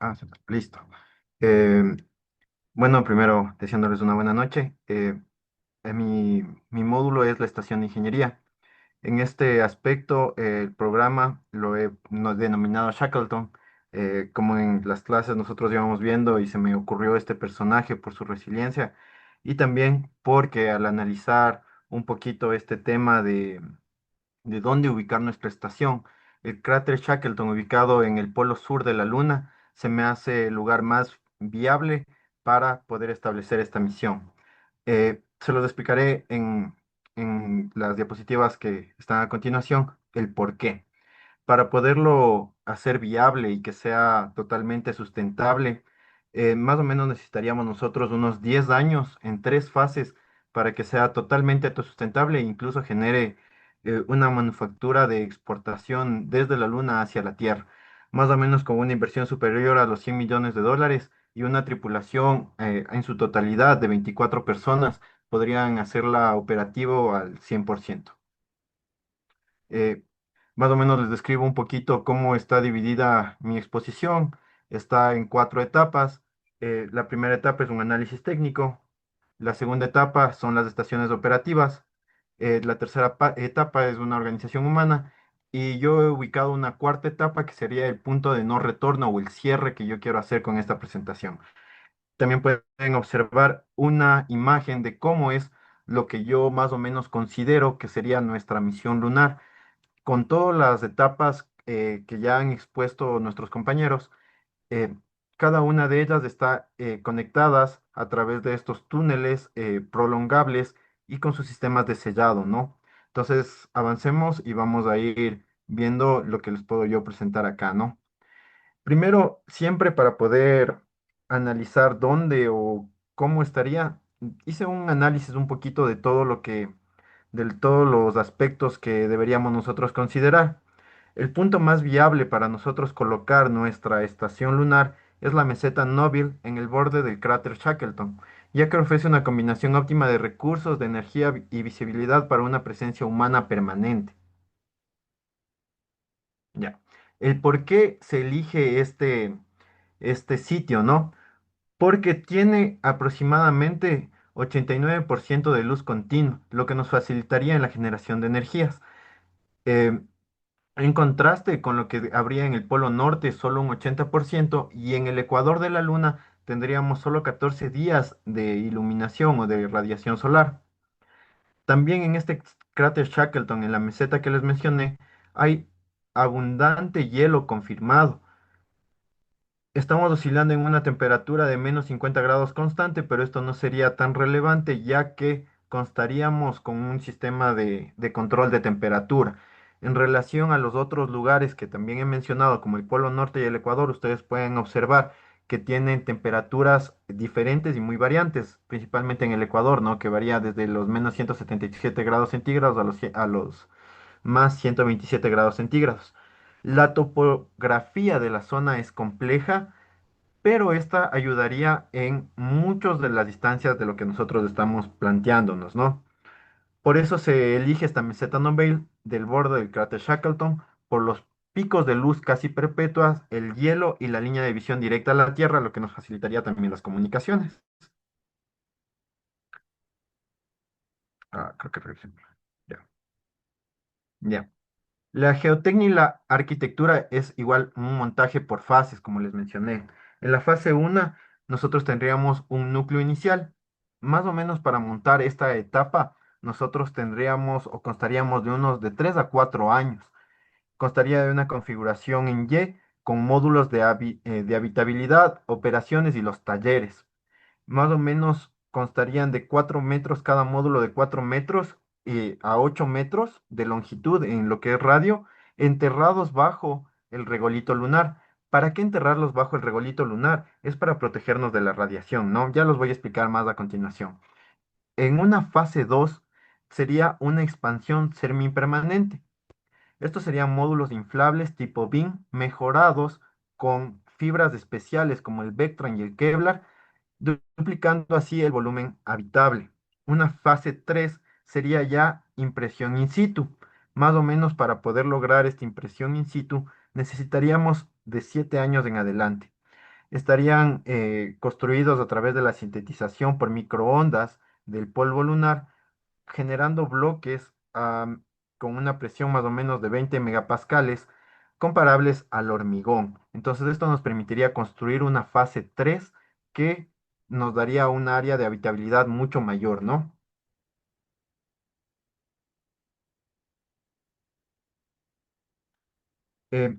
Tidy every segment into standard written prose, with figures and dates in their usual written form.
Sí, listo. Eh, bueno, primero deseándoles una buena noche. Mi módulo es la estación de ingeniería. En este aspecto, el programa lo he denominado Shackleton. Como en las clases nosotros íbamos viendo y se me ocurrió este personaje por su resiliencia y también porque al analizar un poquito este tema de dónde ubicar nuestra estación. El cráter Shackleton, ubicado en el polo sur de la Luna, se me hace el lugar más viable para poder establecer esta misión. Se los explicaré en las diapositivas que están a continuación, el por qué. Para poderlo hacer viable y que sea totalmente sustentable, más o menos necesitaríamos nosotros unos 10 años en tres fases para que sea totalmente autosustentable e incluso genere una manufactura de exportación desde la Luna hacia la Tierra, más o menos con una inversión superior a los 100 millones de dólares y una tripulación en su totalidad de 24 personas podrían hacerla operativo al 100%. Eh, Más o menos les describo un poquito cómo está dividida mi exposición. Está en cuatro etapas. La primera etapa es un análisis técnico. La segunda etapa son las estaciones operativas. La tercera etapa es una organización humana. Y yo he ubicado una cuarta etapa que sería el punto de no retorno o el cierre que yo quiero hacer con esta presentación. También pueden observar una imagen de cómo es lo que yo más o menos considero que sería nuestra misión lunar con todas las etapas que ya han expuesto nuestros compañeros. eh, Cada una de ellas está conectadas a través de estos túneles prolongables y con sus sistemas de sellado, ¿no? Entonces, avancemos y vamos a ir viendo lo que les puedo yo presentar acá, ¿no? Primero, siempre para poder analizar dónde o cómo estaría, hice un análisis un poquito de todo de todos los aspectos que deberíamos nosotros considerar. El punto más viable para nosotros colocar nuestra estación lunar es la meseta Nobile en el borde del cráter Shackleton, ya que ofrece una combinación óptima de recursos, de energía y visibilidad para una presencia humana permanente. Ya. El por qué se elige este sitio, ¿no? Porque tiene aproximadamente 89% de luz continua, lo que nos facilitaría en la generación de energías. Eh, en contraste con lo que habría en el Polo Norte, solo un 80%, y en el ecuador de la Luna tendríamos solo 14 días de iluminación o de radiación solar. También en este cráter Shackleton, en la meseta que les mencioné, hay abundante hielo confirmado. Estamos oscilando en una temperatura de menos 50 grados constante, pero esto no sería tan relevante ya que constaríamos con un sistema de control de temperatura. En relación a los otros lugares que también he mencionado, como el Polo Norte y el Ecuador, ustedes pueden observar que tienen temperaturas diferentes y muy variantes, principalmente en el Ecuador, ¿no? Que varía desde los menos 177 grados centígrados a los más 127 grados centígrados. La topografía de la zona es compleja, pero esta ayudaría en muchas de las distancias de lo que nosotros estamos planteándonos, ¿no? Por eso se elige esta meseta Nobel del borde del cráter Shackleton por los picos de luz casi perpetuas, el hielo y la línea de visión directa a la Tierra, lo que nos facilitaría también las comunicaciones. Creo que revisé. Ya. Ya. La geotecnia y la arquitectura es igual un montaje por fases, como les mencioné. En la fase 1, nosotros tendríamos un núcleo inicial. Más o menos para montar esta etapa, nosotros tendríamos o constaríamos de unos de 3 a 4 años. Constaría de una configuración en Y con módulos de habitabilidad, operaciones y los talleres. Más o menos constarían de 4 metros cada módulo de 4 metros a 8 metros de longitud en lo que es radio, enterrados bajo el regolito lunar. ¿Para qué enterrarlos bajo el regolito lunar? Es para protegernos de la radiación, ¿no? Ya los voy a explicar más a continuación. En una fase 2 sería una expansión semipermanente. Estos serían módulos inflables tipo BIM mejorados con fibras especiales como el Vectran y el Kevlar, duplicando así el volumen habitable. Una fase 3 sería ya impresión in situ. Más o menos para poder lograr esta impresión in situ necesitaríamos de 7 años en adelante. estarían construidos a través de la sintetización por microondas del polvo lunar, generando bloques con una presión más o menos de 20 megapascales, comparables al hormigón. Entonces, esto nos permitiría construir una fase 3 que nos daría un área de habitabilidad mucho mayor, ¿no?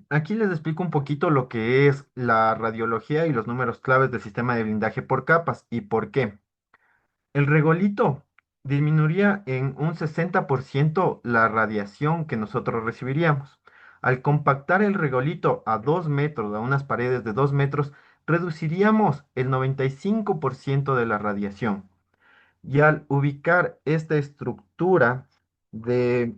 Aquí les explico un poquito lo que es la radiología y los números claves del sistema de blindaje por capas y por qué. El regolito disminuiría en un 60% la radiación que nosotros recibiríamos. Al compactar el regolito a 2 metros, a unas paredes de 2 metros, reduciríamos el 95% de la radiación. Y al ubicar esta estructura de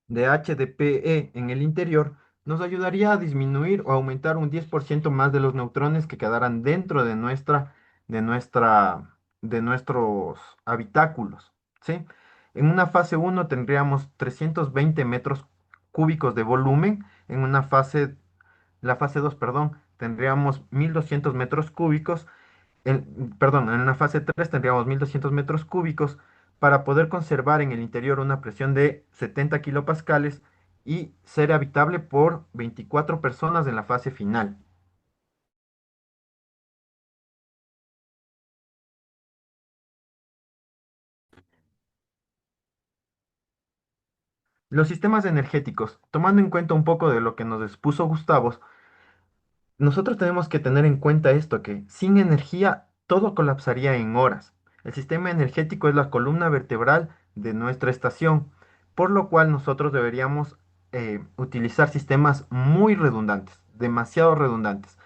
HDPE en el interior, nos ayudaría a disminuir o aumentar un 10% más de los neutrones que quedaran dentro de nuestra, de nuestros habitáculos, ¿sí? En una fase uno tendríamos 320 metros cúbicos de volumen, en la fase 2, perdón, tendríamos 1200 metros cúbicos perdón, en la fase 3 tendríamos 1200 metros cúbicos para poder conservar en el interior una presión de 70 kilopascales y ser habitable por 24 personas en la fase final. Los sistemas energéticos, tomando en cuenta un poco de lo que nos expuso Gustavo, nosotros tenemos que tener en cuenta esto, que sin energía todo colapsaría en horas. El sistema energético es la columna vertebral de nuestra estación, por lo cual nosotros deberíamos utilizar sistemas muy redundantes, demasiado redundantes,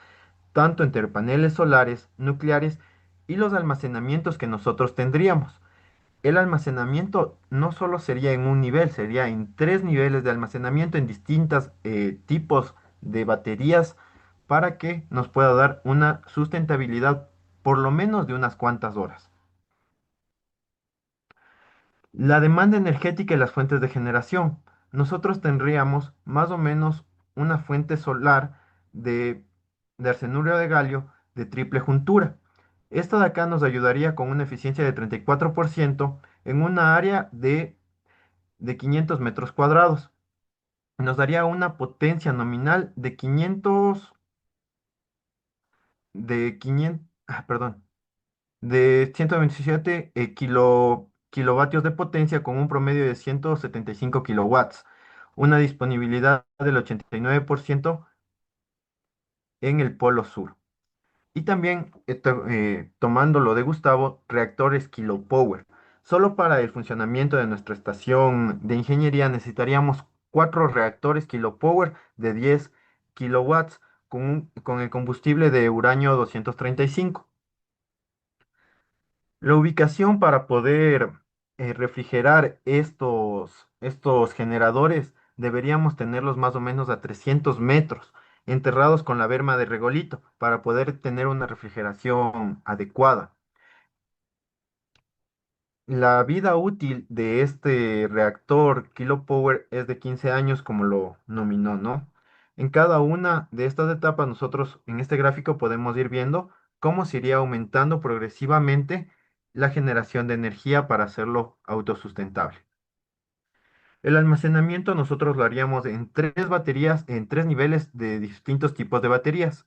tanto entre paneles solares, nucleares y los almacenamientos que nosotros tendríamos. El almacenamiento no solo sería en un nivel, sería en tres niveles de almacenamiento en distintos tipos de baterías para que nos pueda dar una sustentabilidad por lo menos de unas cuantas horas. La demanda energética y las fuentes de generación. Nosotros tendríamos más o menos una fuente solar de, de arsenuro de galio de triple juntura. Esta de acá nos ayudaría con una eficiencia de 34% en una área de 500 metros cuadrados. Nos daría una potencia nominal perdón, de 127 kilovatios de potencia con un promedio de 175 kilowatts, una disponibilidad del 89% en el polo sur. Y también, tomando lo de Gustavo, reactores kilopower. Solo para el funcionamiento de nuestra estación de ingeniería necesitaríamos cuatro reactores kilopower de 10 kilowatts con el combustible de uranio 235. La ubicación para poder refrigerar estos generadores deberíamos tenerlos más o menos a 300 metros, enterrados con la berma de regolito, para poder tener una refrigeración adecuada. La vida útil de este reactor Kilopower es de 15 años, como lo nominó, ¿no? En cada una de estas etapas, nosotros en este gráfico podemos ir viendo cómo se iría aumentando progresivamente la generación de energía para hacerlo autosustentable. El almacenamiento nosotros lo haríamos en tres baterías, en tres niveles de distintos tipos de baterías.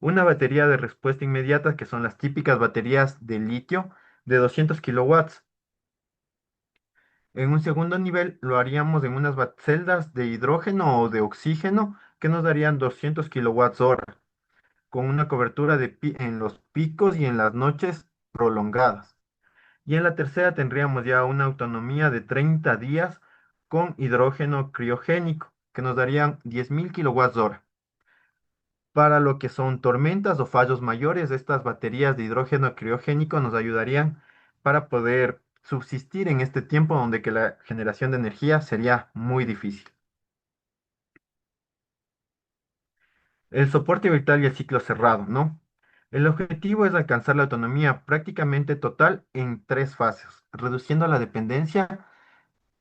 Una batería de respuesta inmediata, que son las típicas baterías de litio de 200 kilowatts. En un segundo nivel lo haríamos en unas celdas de hidrógeno o de oxígeno que nos darían 200 kilowatts hora, con una cobertura en los picos y en las noches prolongadas. Y en la tercera tendríamos ya una autonomía de 30 días con hidrógeno criogénico, que nos darían 10.000 kilowatts hora. Para lo que son tormentas o fallos mayores, estas baterías de hidrógeno criogénico nos ayudarían para poder subsistir en este tiempo donde que la generación de energía sería muy difícil. El soporte virtual y el ciclo cerrado, ¿no? El objetivo es alcanzar la autonomía prácticamente total en tres fases, reduciendo la dependencia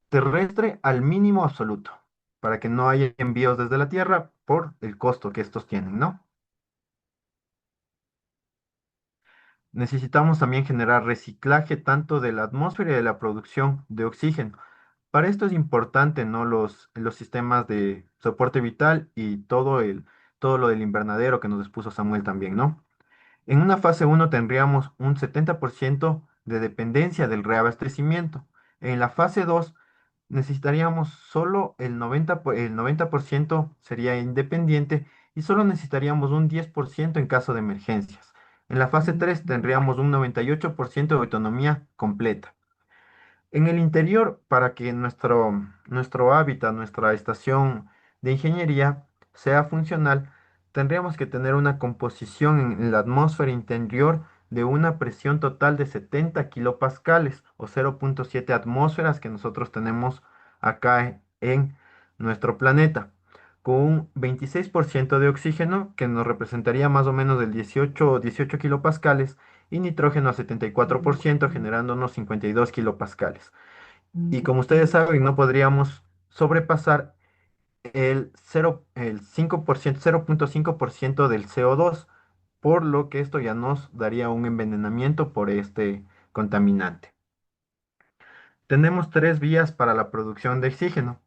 terrestre al mínimo absoluto, para que no haya envíos desde la Tierra por el costo que estos tienen, ¿no? Necesitamos también generar reciclaje tanto de la atmósfera y de la producción de oxígeno. Para esto es importante, ¿no? Los sistemas de soporte vital y todo lo del invernadero que nos expuso Samuel también, ¿no? En una fase uno tendríamos un 70% de dependencia del reabastecimiento. En la fase 2 necesitaríamos solo el 90% sería independiente y solo necesitaríamos un 10% en caso de emergencias. En la fase 3 tendríamos un 98% de autonomía completa. En el interior, para que nuestro hábitat, nuestra estación de ingeniería sea funcional, tendríamos que tener una composición en la atmósfera interior de una presión total de 70 kilopascales o 0,7 atmósferas que nosotros tenemos acá en nuestro planeta, con un 26% de oxígeno que nos representaría más o menos del 18 kilopascales y nitrógeno a 74%, generándonos 52 kilopascales. Y como ustedes saben, no podríamos sobrepasar el 5%, 0,5% del CO2, por lo que esto ya nos daría un envenenamiento por este contaminante. Tenemos tres vías para la producción de oxígeno.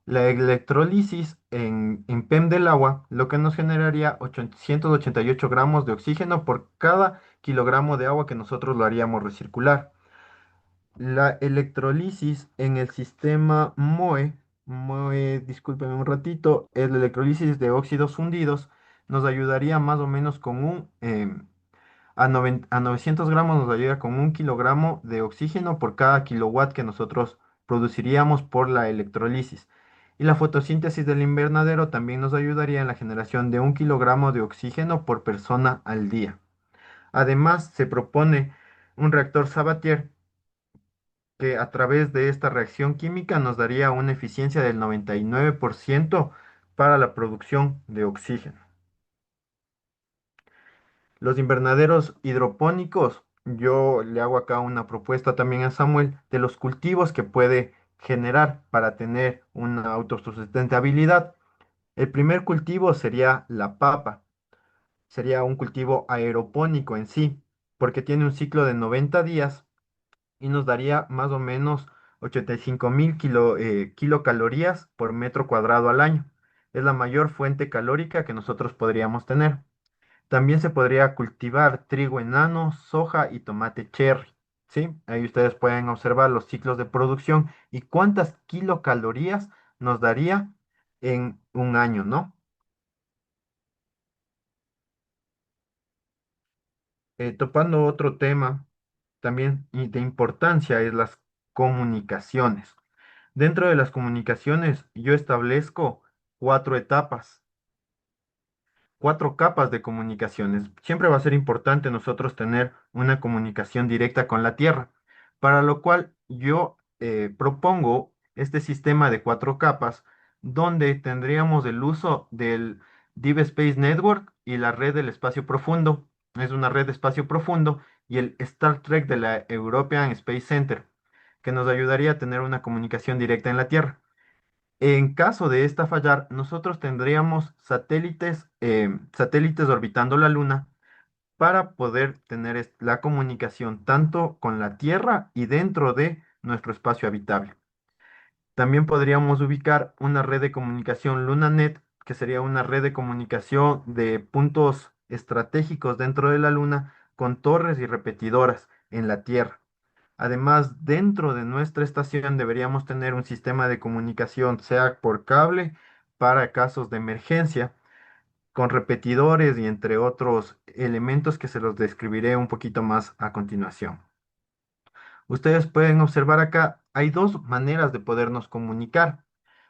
La electrólisis en PEM del agua, lo que nos generaría 888 gramos de oxígeno por cada kilogramo de agua que nosotros lo haríamos recircular. La electrolisis en el sistema MOE, discúlpenme un ratito, es la electrolisis de óxidos fundidos, nos ayudaría más o menos con a 900 gramos nos ayuda con un kilogramo de oxígeno por cada kilowatt que nosotros produciríamos por la electrolisis. Y la fotosíntesis del invernadero también nos ayudaría en la generación de un kilogramo de oxígeno por persona al día. Además, se propone un reactor Sabatier que a través de esta reacción química nos daría una eficiencia del 99% para la producción de oxígeno. Los invernaderos hidropónicos, yo le hago acá una propuesta también a Samuel de los cultivos que puede generar para tener una autosustentabilidad. El primer cultivo sería la papa, sería un cultivo aeropónico en sí, porque tiene un ciclo de 90 días y nos daría más o menos 85.000 kilocalorías por metro cuadrado al año. Es la mayor fuente calórica que nosotros podríamos tener. También se podría cultivar trigo enano, soja y tomate cherry. ¿Sí? Ahí ustedes pueden observar los ciclos de producción y cuántas kilocalorías nos daría en un año, ¿no? Topando otro tema también y de importancia es las comunicaciones. Dentro de las comunicaciones, yo establezco cuatro etapas, cuatro capas de comunicaciones. Siempre va a ser importante nosotros tener una comunicación directa con la Tierra, para lo cual yo propongo este sistema de cuatro capas, donde tendríamos el uso del Deep Space Network y la red del espacio profundo. Es una red de espacio profundo y el Star Trek de la European Space Center, que nos ayudaría a tener una comunicación directa en la Tierra. En caso de esta fallar, nosotros tendríamos satélites orbitando la Luna para poder tener la comunicación tanto con la Tierra y dentro de nuestro espacio habitable. También podríamos ubicar una red de comunicación LunaNet, que sería una red de comunicación de puntos estratégicos dentro de la Luna con torres y repetidoras en la Tierra. Además, dentro de nuestra estación deberíamos tener un sistema de comunicación, sea por cable, para casos de emergencia, con repetidores y entre otros elementos que se los describiré un poquito más a continuación. Ustedes pueden observar acá, hay dos maneras de podernos comunicar,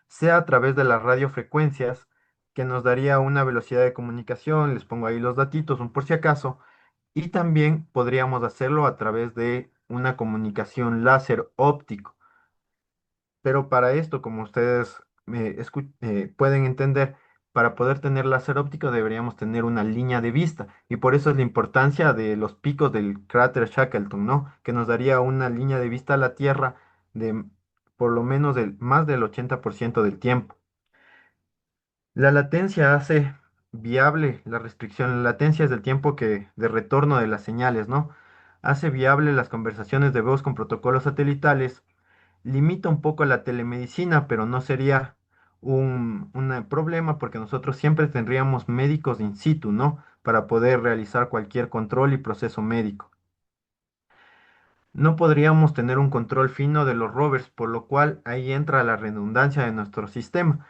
sea a través de las radiofrecuencias, que nos daría una velocidad de comunicación, les pongo ahí los datitos, un por si acaso, y también podríamos hacerlo a través de una comunicación láser óptico. Pero para esto, como ustedes pueden entender, para poder tener láser óptico deberíamos tener una línea de vista. Y por eso es la importancia de los picos del cráter Shackleton, ¿no? Que nos daría una línea de vista a la Tierra de por lo menos más del 80% del tiempo. La latencia hace viable la restricción. La latencia es el tiempo de retorno de las señales, ¿no? Hace viable las conversaciones de voz con protocolos satelitales, limita un poco la telemedicina, pero no sería un problema porque nosotros siempre tendríamos médicos in situ, ¿no? Para poder realizar cualquier control y proceso médico. No podríamos tener un control fino de los rovers, por lo cual ahí entra la redundancia de nuestro sistema.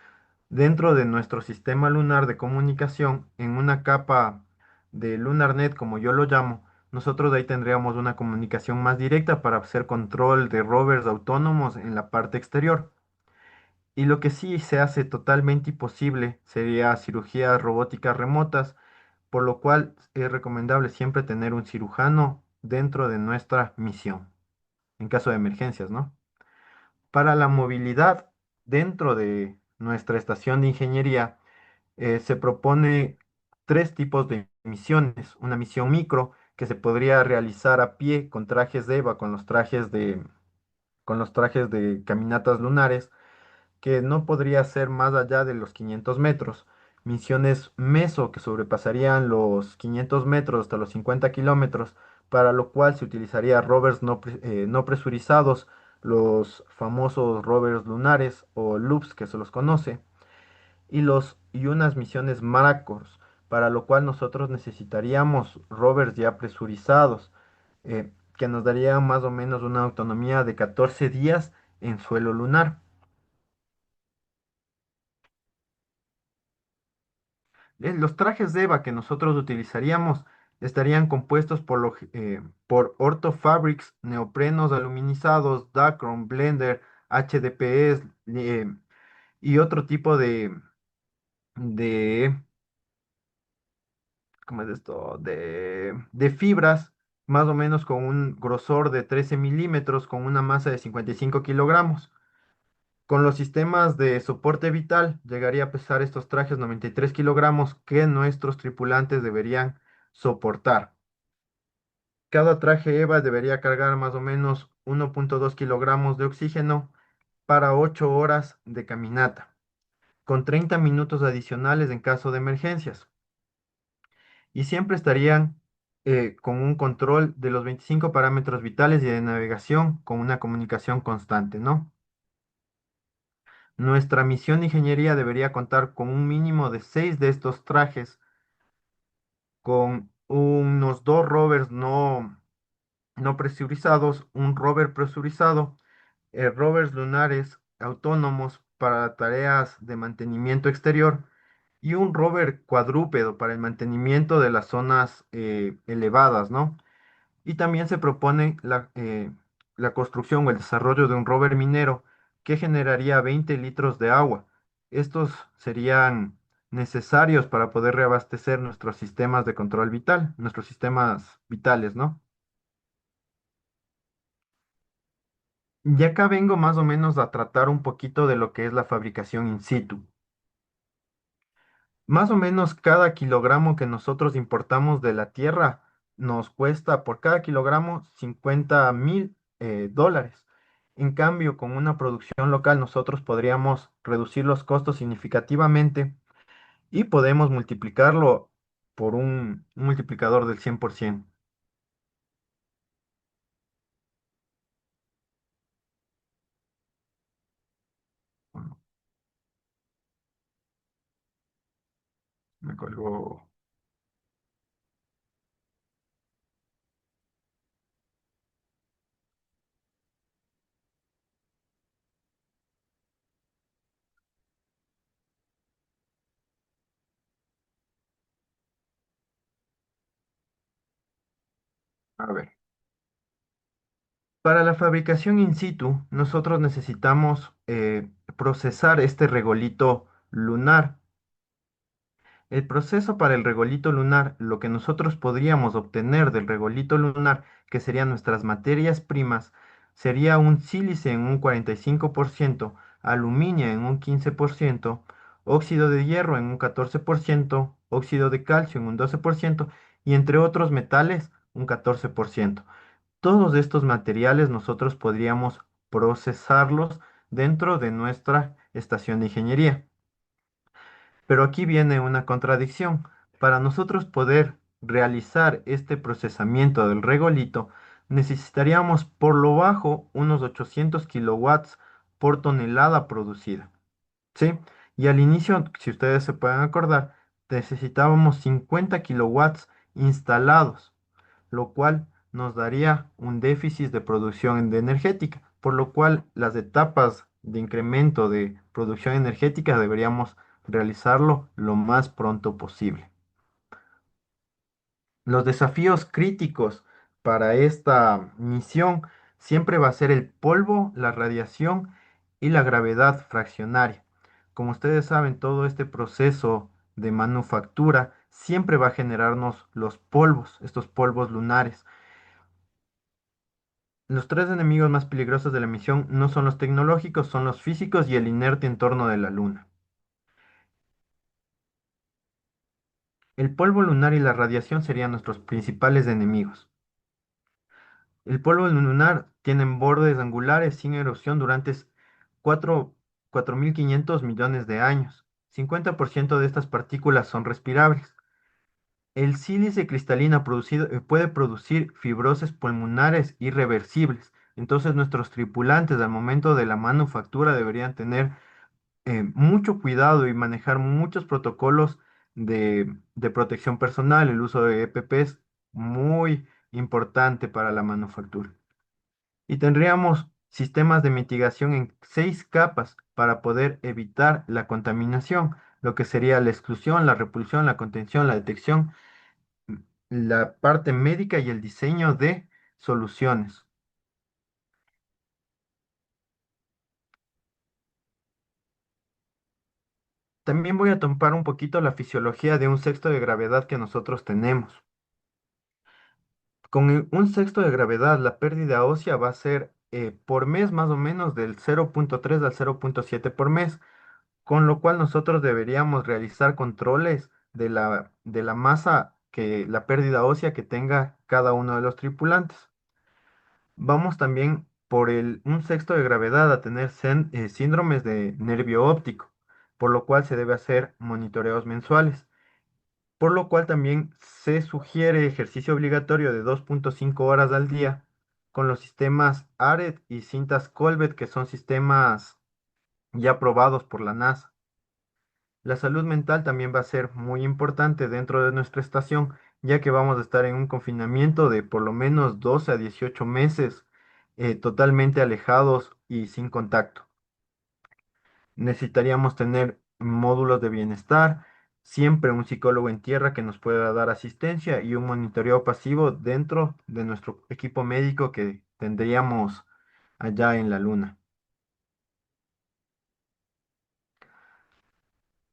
Dentro de nuestro sistema lunar de comunicación, en una capa de LunarNet, como yo lo llamo, nosotros de ahí tendríamos una comunicación más directa para hacer control de rovers autónomos en la parte exterior. Y lo que sí se hace totalmente imposible sería cirugías robóticas remotas, por lo cual es recomendable siempre tener un cirujano dentro de nuestra misión, en caso de emergencias, ¿no? Para la movilidad dentro de nuestra estación de ingeniería, se propone tres tipos de misiones. Una misión micro que se podría realizar a pie con trajes de EVA, con los trajes de caminatas lunares, que no podría ser más allá de los 500 metros. Misiones meso que sobrepasarían los 500 metros hasta los 50 kilómetros, para lo cual se utilizaría rovers no presurizados, los famosos rovers lunares o loops que se los conoce y unas misiones Maracos, para lo cual nosotros necesitaríamos rovers ya presurizados, que nos daría más o menos una autonomía de 14 días en suelo lunar. Los trajes de EVA que nosotros utilizaríamos estarían compuestos por orthofabrics, neoprenos aluminizados, Dacron, Blender, HDPS y otro tipo de ¿cómo es esto? De fibras, más o menos con un grosor de 13 milímetros, con una masa de 55 kilogramos. Con los sistemas de soporte vital, llegaría a pesar estos trajes 93 kilogramos que nuestros tripulantes deberían soportar. Cada traje EVA debería cargar más o menos 1,2 kilogramos de oxígeno para 8 horas de caminata, con 30 minutos adicionales en caso de emergencias. Y siempre estarían con un control de los 25 parámetros vitales y de navegación con una comunicación constante, ¿no? Nuestra misión de ingeniería debería contar con un mínimo de 6 de estos trajes, con unos dos rovers no presurizados, un rover presurizado, rovers lunares autónomos para tareas de mantenimiento exterior y un rover cuadrúpedo para el mantenimiento de las zonas elevadas, ¿no? Y también se propone la construcción o el desarrollo de un rover minero que generaría 20 litros de agua. Estos serían necesarios para poder reabastecer nuestros sistemas de control vital, nuestros sistemas vitales, ¿no? Y acá vengo más o menos a tratar un poquito de lo que es la fabricación in situ. Más o menos cada kilogramo que nosotros importamos de la tierra nos cuesta por cada kilogramo 50.000 dólares. En cambio, con una producción local nosotros podríamos reducir los costos significativamente y podemos multiplicarlo por un multiplicador del 100%. Bueno, me colgó. A ver. Para la fabricación in situ, nosotros necesitamos procesar este regolito lunar. El proceso para el regolito lunar, lo que nosotros podríamos obtener del regolito lunar, que serían nuestras materias primas, sería un sílice en un 45%, aluminio en un 15%, óxido de hierro en un 14%, óxido de calcio en un 12% y entre otros metales un 14%. Todos estos materiales nosotros podríamos procesarlos dentro de nuestra estación de ingeniería. Pero aquí viene una contradicción. Para nosotros poder realizar este procesamiento del regolito, necesitaríamos por lo bajo unos 800 kilowatts por tonelada producida. ¿Sí? Y al inicio, si ustedes se pueden acordar, necesitábamos 50 kilowatts instalados, lo cual nos daría un déficit de producción de energética, por lo cual las etapas de incremento de producción energética deberíamos realizarlo lo más pronto posible. Los desafíos críticos para esta misión siempre va a ser el polvo, la radiación y la gravedad fraccionaria. Como ustedes saben, todo este proceso de manufactura siempre va a generarnos los polvos, estos polvos lunares. Los tres enemigos más peligrosos de la misión no son los tecnológicos, son los físicos y el inerte entorno de la Luna. El polvo lunar y la radiación serían nuestros principales enemigos. El polvo lunar tiene bordes angulares sin erosión durante 4 4.500 millones de años. 50% de estas partículas son respirables. El sílice cristalina puede producir fibrosis pulmonares irreversibles. Entonces nuestros tripulantes al momento de la manufactura deberían tener mucho cuidado y manejar muchos protocolos de protección personal. El uso de EPP es muy importante para la manufactura. Y tendríamos sistemas de mitigación en 6 capas para poder evitar la contaminación, lo que sería la exclusión, la repulsión, la contención, la detección, la parte médica y el diseño de soluciones. También voy a tomar un poquito la fisiología de un sexto de gravedad que nosotros tenemos. Con un sexto de gravedad, la pérdida ósea va a ser por mes más o menos del 0,3 al 0,7 por mes, con lo cual nosotros deberíamos realizar controles de la masa la pérdida ósea que tenga cada uno de los tripulantes. Vamos también por un sexto de gravedad a tener síndromes de nervio óptico, por lo cual se debe hacer monitoreos mensuales, por lo cual también se sugiere ejercicio obligatorio de 2,5 horas al día con los sistemas ARED y cintas Colbert, que son sistemas ya aprobados por la NASA. La salud mental también va a ser muy importante dentro de nuestra estación, ya que vamos a estar en un confinamiento de por lo menos 12 a 18 meses, totalmente alejados y sin contacto. Necesitaríamos tener módulos de bienestar, siempre un psicólogo en tierra que nos pueda dar asistencia y un monitoreo pasivo dentro de nuestro equipo médico que tendríamos allá en la Luna.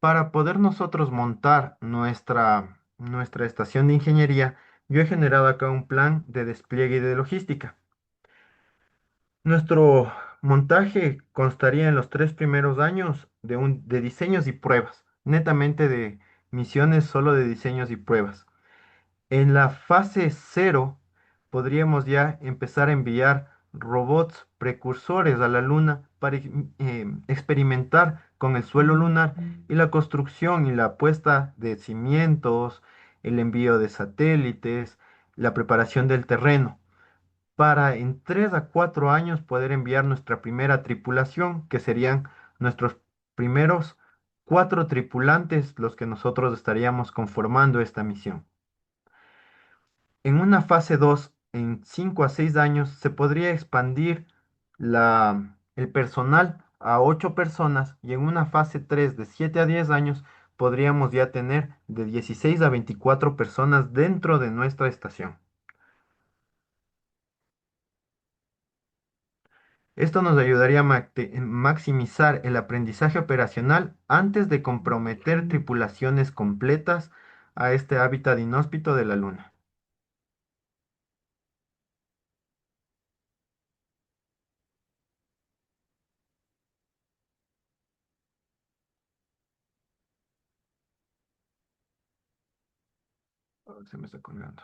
Para poder nosotros montar nuestra estación de ingeniería, yo he generado acá un plan de despliegue y de logística. Nuestro montaje constaría en los 3 primeros años de diseños y pruebas, netamente de misiones solo de diseños y pruebas. En la fase cero podríamos ya empezar a enviar robots precursores a la Luna para experimentar con el suelo lunar y la construcción y la puesta de cimientos, el envío de satélites, la preparación del terreno, para en 3 a 4 años poder enviar nuestra primera tripulación, que serían nuestros primeros 4 tripulantes los que nosotros estaríamos conformando esta misión. En una fase 2 en 5 a 6 años, se podría expandir el personal a 8 personas y en una fase 3 de 7 a 10 años podríamos ya tener de 16 a 24 personas dentro de nuestra estación. Esto nos ayudaría a maximizar el aprendizaje operacional antes de comprometer tripulaciones completas a este hábitat inhóspito de la Luna. Oh, se me está colgando.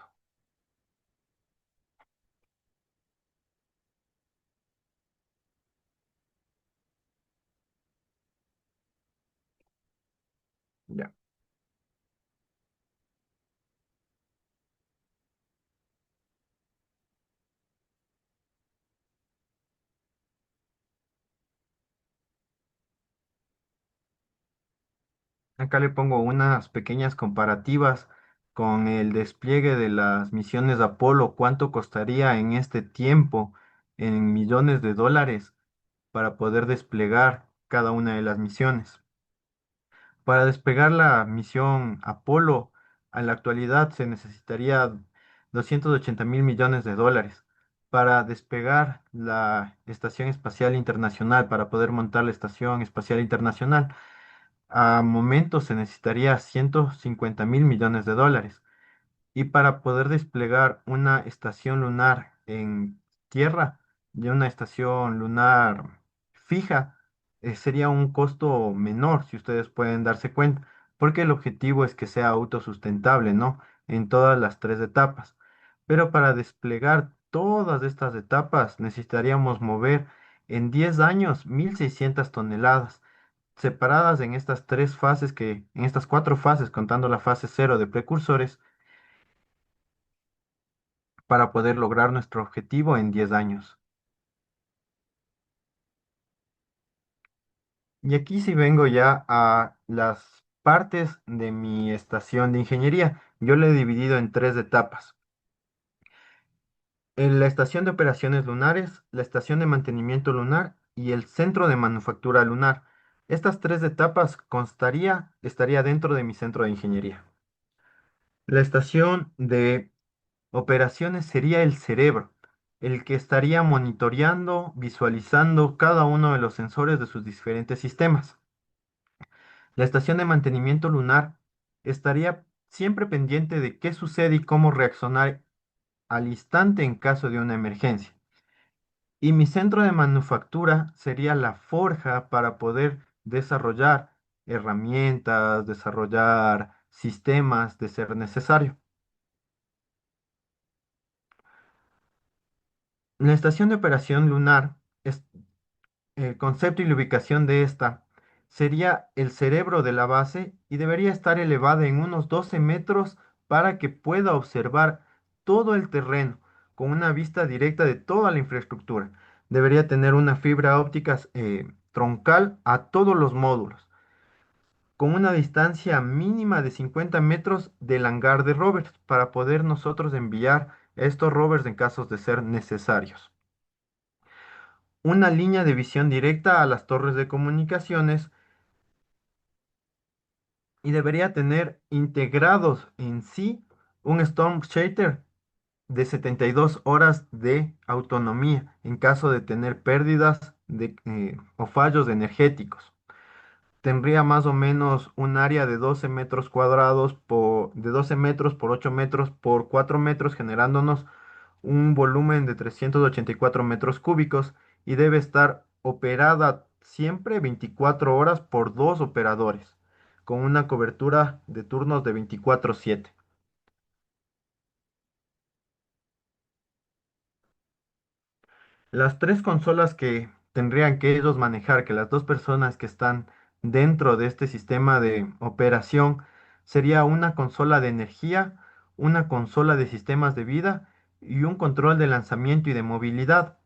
Ya. Acá le pongo unas pequeñas comparativas con el despliegue de las misiones Apolo, cuánto costaría en este tiempo en millones de dólares para poder desplegar cada una de las misiones. Para despegar la misión Apolo, a la actualidad se necesitaría 280.000 millones de dólares. Para despegar la Estación Espacial Internacional, para poder montar la Estación Espacial Internacional, a momentos se necesitaría 150.000 millones de dólares. Y para poder desplegar una estación lunar en tierra y una estación lunar fija, sería un costo menor, si ustedes pueden darse cuenta, porque el objetivo es que sea autosustentable, ¿no? En todas las tres etapas. Pero para desplegar todas estas etapas necesitaríamos mover en 10 años 1.600 toneladas separadas en estas tres fases en estas cuatro fases, contando la fase cero de precursores, para poder lograr nuestro objetivo en 10 años. Y aquí sí vengo ya a las partes de mi estación de ingeniería. Yo le he dividido en tres etapas. En la estación de operaciones lunares, la estación de mantenimiento lunar y el centro de manufactura lunar. Estas tres etapas estaría dentro de mi centro de ingeniería. La estación de operaciones sería el cerebro, el que estaría monitoreando, visualizando cada uno de los sensores de sus diferentes sistemas. La estación de mantenimiento lunar estaría siempre pendiente de qué sucede y cómo reaccionar al instante en caso de una emergencia. Y mi centro de manufactura sería la forja para poder desarrollar herramientas, desarrollar sistemas de ser necesario. La estación de operación lunar es el concepto y la ubicación de esta sería el cerebro de la base y debería estar elevada en unos 12 metros para que pueda observar todo el terreno con una vista directa de toda la infraestructura. Debería tener una fibra óptica troncal a todos los módulos, con una distancia mínima de 50 metros del hangar de rovers para poder nosotros enviar estos rovers en casos de ser necesarios. Una línea de visión directa a las torres de comunicaciones y debería tener integrados en sí un Storm Shatter de 72 horas de autonomía en caso de tener pérdidas o fallos energéticos. Tendría más o menos un área de 12 metros cuadrados de 12 metros por 8 metros por 4 metros, generándonos un volumen de 384 metros cúbicos y debe estar operada siempre 24 horas por dos operadores, con una cobertura de turnos de 24/7. Las tres consolas que tendrían que ellos manejar, que las dos personas que están dentro de este sistema de operación, sería una consola de energía, una consola de sistemas de vida y un control de lanzamiento y de movilidad.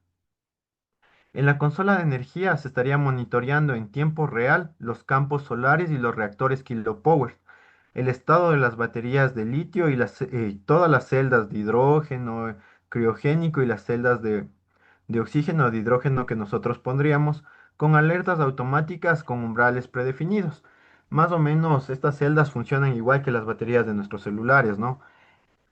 En la consola de energía se estaría monitoreando en tiempo real los campos solares y los reactores kilopower, el estado de las baterías de litio y todas las celdas de hidrógeno criogénico y las celdas de oxígeno de hidrógeno que nosotros pondríamos con alertas automáticas con umbrales predefinidos. Más o menos estas celdas funcionan igual que las baterías de nuestros celulares, ¿no?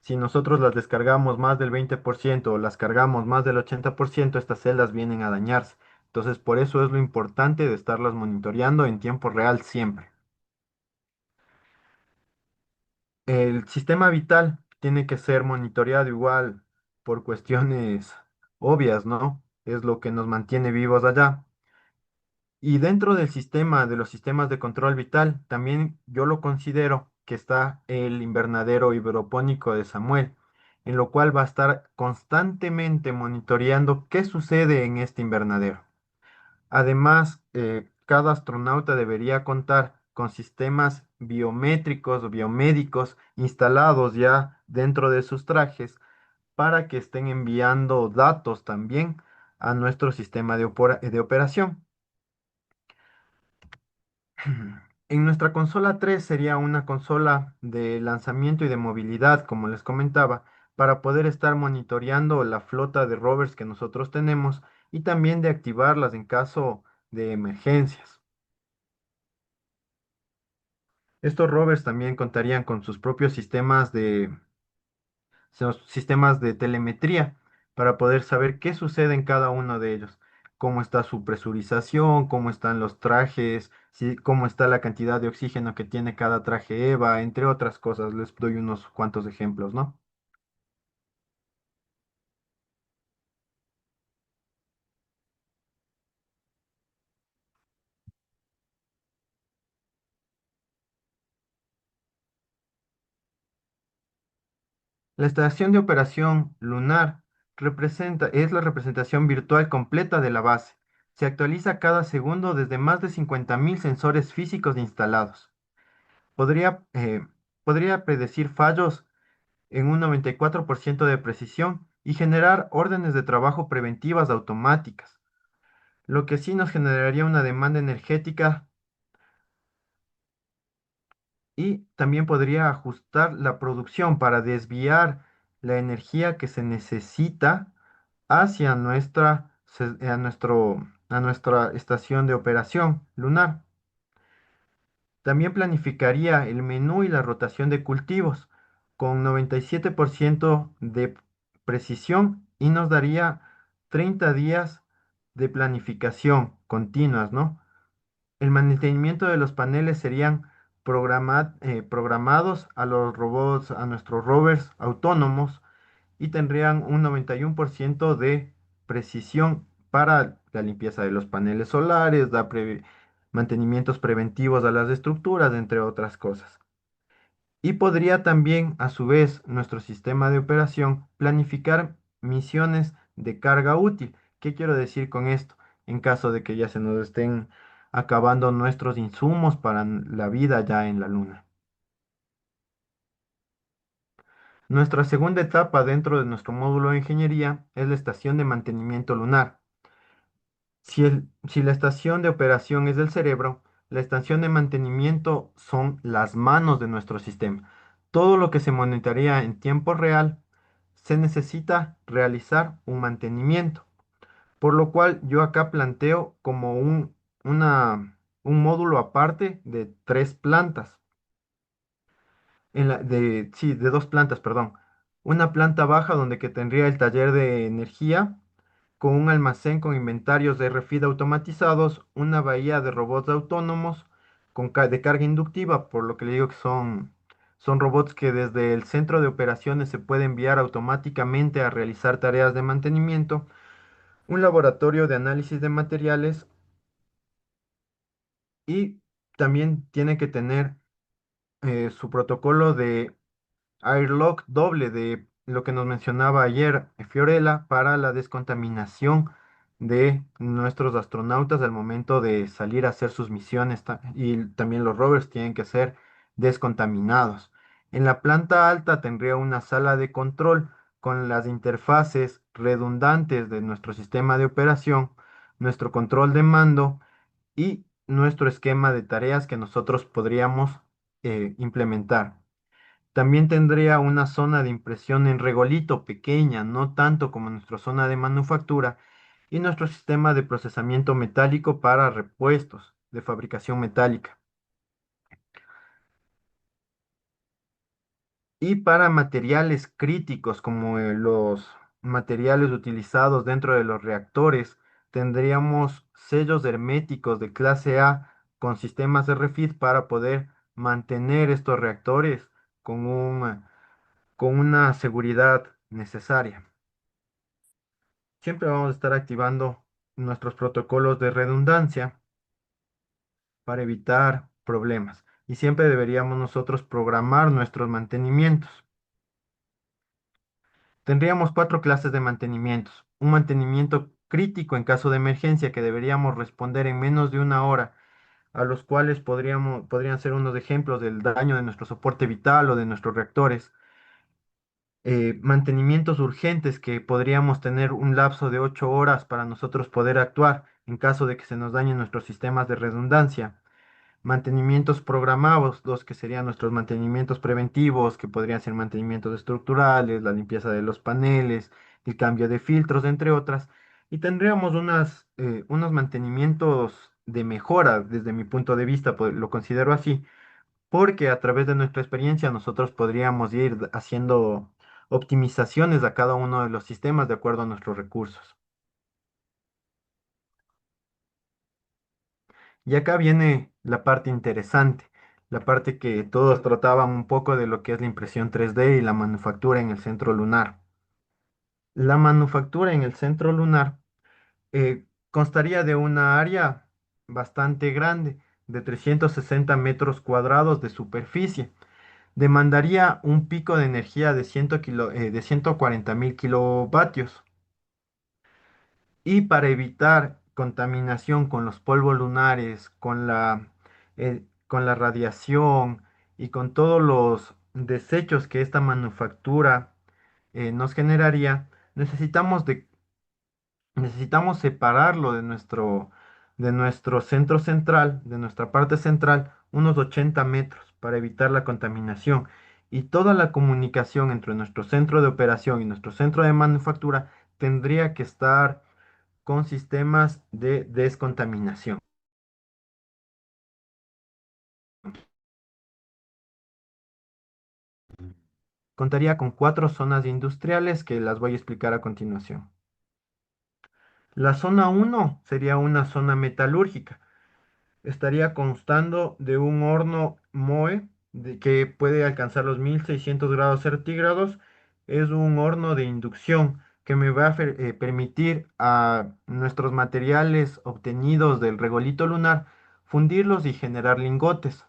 Si nosotros las descargamos más del 20% o las cargamos más del 80%, estas celdas vienen a dañarse. Entonces, por eso es lo importante de estarlas monitoreando en tiempo real siempre. El sistema vital tiene que ser monitoreado igual por cuestiones obvias, ¿no? Es lo que nos mantiene vivos allá. Y dentro del sistema, de los sistemas de control vital, también yo lo considero que está el invernadero hidropónico de Samuel, en lo cual va a estar constantemente monitoreando qué sucede en este invernadero. Además, cada astronauta debería contar con sistemas biométricos o biomédicos instalados ya dentro de sus trajes para que estén enviando datos también a nuestro sistema de operación. En nuestra consola 3 sería una consola de lanzamiento y de movilidad, como les comentaba, para poder estar monitoreando la flota de rovers que nosotros tenemos y también de activarlas en caso de emergencias. Estos rovers también contarían con sus propios sistemas de telemetría para poder saber qué sucede en cada uno de ellos, cómo está su presurización, cómo están los trajes, cómo está la cantidad de oxígeno que tiene cada traje EVA, entre otras cosas. Les doy unos cuantos ejemplos, ¿no? La estación de operación lunar es la representación virtual completa de la base. Se actualiza cada segundo desde más de 50.000 sensores físicos instalados. Podría, eh, podría predecir fallos en un 94% de precisión y generar órdenes de trabajo preventivas automáticas, lo que sí nos generaría una demanda energética y también podría ajustar la producción para desviar la energía que se necesita hacia a nuestra estación de operación lunar. También planificaría el menú y la rotación de cultivos con 97% de precisión y nos daría 30 días de planificación continuas, ¿no? El mantenimiento de los paneles serían programados a los robots, a nuestros rovers autónomos y tendrían un 91% de precisión para la limpieza de los paneles solares, mantenimientos preventivos a las estructuras, entre otras cosas. Y podría también, a su vez, nuestro sistema de operación planificar misiones de carga útil. ¿Qué quiero decir con esto? En caso de que ya se nos estén acabando nuestros insumos para la vida ya en la Luna. Nuestra segunda etapa dentro de nuestro módulo de ingeniería es la estación de mantenimiento lunar. Si la estación de operación es del cerebro, la estación de mantenimiento son las manos de nuestro sistema. Todo lo que se monitorea en tiempo real se necesita realizar un mantenimiento, por lo cual yo acá planteo como un módulo aparte de tres plantas, sí, de dos plantas, perdón. Una planta baja donde que tendría el taller de energía con un almacén con inventarios de refit automatizados, una bahía de robots autónomos de carga inductiva, por lo que le digo que son robots que desde el centro de operaciones se puede enviar automáticamente a realizar tareas de mantenimiento, un laboratorio de análisis de materiales y también tiene que tener su protocolo de airlock doble de lo que nos mencionaba ayer Fiorella para la descontaminación de nuestros astronautas al momento de salir a hacer sus misiones y también los rovers tienen que ser descontaminados. En la planta alta tendría una sala de control con las interfaces redundantes de nuestro sistema de operación, nuestro control de mando y nuestro esquema de tareas que nosotros podríamos implementar. También tendría una zona de impresión en regolito pequeña, no tanto como nuestra zona de manufactura, y nuestro sistema de procesamiento metálico para repuestos de fabricación metálica. Y para materiales críticos como los materiales utilizados dentro de los reactores, tendríamos sellos herméticos de clase A con sistemas de refit para poder mantener estos reactores con con una seguridad necesaria. Siempre vamos a estar activando nuestros protocolos de redundancia para evitar problemas. Y siempre deberíamos nosotros programar nuestros mantenimientos. Tendríamos cuatro clases de mantenimientos. Un mantenimiento crítico en caso de emergencia que deberíamos responder en menos de una hora, a los cuales podrían ser unos ejemplos del daño de nuestro soporte vital o de nuestros reactores. Mantenimientos urgentes que podríamos tener un lapso de 8 horas para nosotros poder actuar en caso de que se nos dañen nuestros sistemas de redundancia. mantenimientos programados, los que serían nuestros mantenimientos preventivos, que podrían ser mantenimientos estructurales, la limpieza de los paneles, el cambio de filtros, entre otras. Y tendríamos unos mantenimientos de mejora desde mi punto de vista, pues, lo considero así, porque a través de nuestra experiencia nosotros podríamos ir haciendo optimizaciones a cada uno de los sistemas de acuerdo a nuestros recursos. Y acá viene la parte interesante, la parte que todos trataban un poco de lo que es la impresión 3D y la manufactura en el centro lunar. La manufactura en el centro lunar constaría de una área bastante grande, de 360 metros cuadrados de superficie. Demandaría un pico de energía de 140.000 kilovatios. Y para evitar contaminación con los polvos lunares, con la radiación y con todos los desechos que esta manufactura nos generaría, necesitamos separarlo de nuestro centro central, de nuestra parte central, unos 80 metros para evitar la contaminación. Y toda la comunicación entre nuestro centro de operación y nuestro centro de manufactura tendría que estar con sistemas de descontaminación. Contaría con 4 zonas industriales que las voy a explicar a continuación. La zona uno sería una zona metalúrgica. Estaría constando de un horno MOE que puede alcanzar los 1600 grados centígrados. Es un horno de inducción que me va a permitir a nuestros materiales obtenidos del regolito lunar fundirlos y generar lingotes.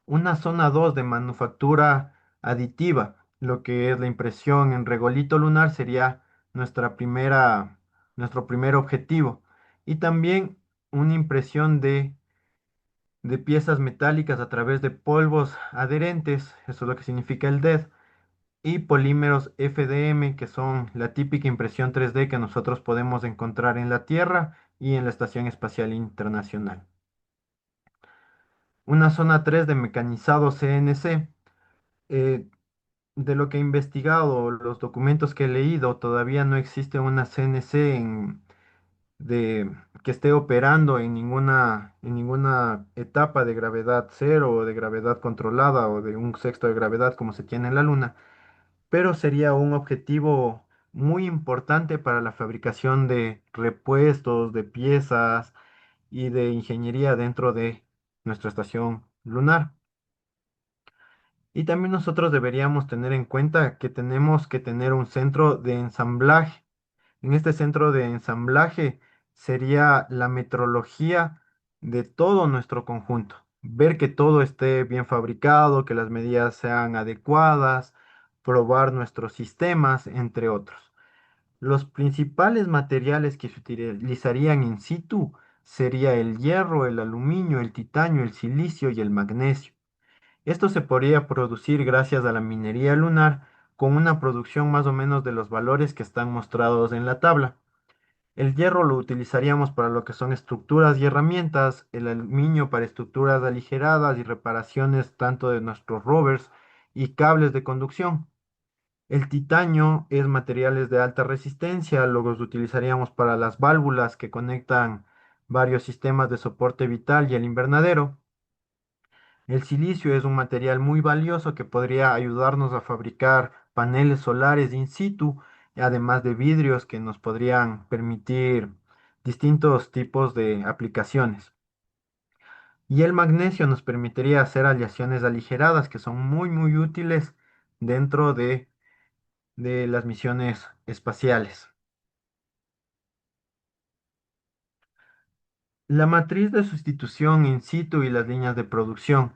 Una zona 2 de manufactura aditiva, lo que es la impresión en regolito lunar sería nuestra nuestro primer objetivo. Y también una impresión de piezas metálicas a través de polvos adherentes, eso es lo que significa el DED, y polímeros FDM, que son la típica impresión 3D que nosotros podemos encontrar en la Tierra y en la Estación Espacial Internacional. Una zona 3 de mecanizado CNC. eh, de lo que he investigado, los documentos que he leído, todavía no existe una CNC que esté operando en ninguna etapa de gravedad cero o de gravedad controlada o de un sexto de gravedad como se tiene en la Luna, pero sería un objetivo muy importante para la fabricación de repuestos, de piezas y de ingeniería dentro de nuestra estación lunar. Y también nosotros deberíamos tener en cuenta que tenemos que tener un centro de ensamblaje. En este centro de ensamblaje sería la metrología de todo nuestro conjunto. Ver que todo esté bien fabricado, que las medidas sean adecuadas, probar nuestros sistemas, entre otros. Los principales materiales que se utilizarían in situ sería el hierro, el aluminio, el titanio, el silicio y el magnesio. Esto se podría producir gracias a la minería lunar con una producción más o menos de los valores que están mostrados en la tabla. El hierro lo utilizaríamos para lo que son estructuras y herramientas, el aluminio para estructuras aligeradas y reparaciones tanto de nuestros rovers y cables de conducción. El titanio es materiales de alta resistencia, los utilizaríamos para las válvulas que conectan varios sistemas de soporte vital y el invernadero. El silicio es un material muy valioso que podría ayudarnos a fabricar paneles solares in situ, además de vidrios que nos podrían permitir distintos tipos de aplicaciones. Y el magnesio nos permitiría hacer aleaciones aligeradas que son muy, muy útiles dentro de las misiones espaciales. La matriz de sustitución in situ y las líneas de producción.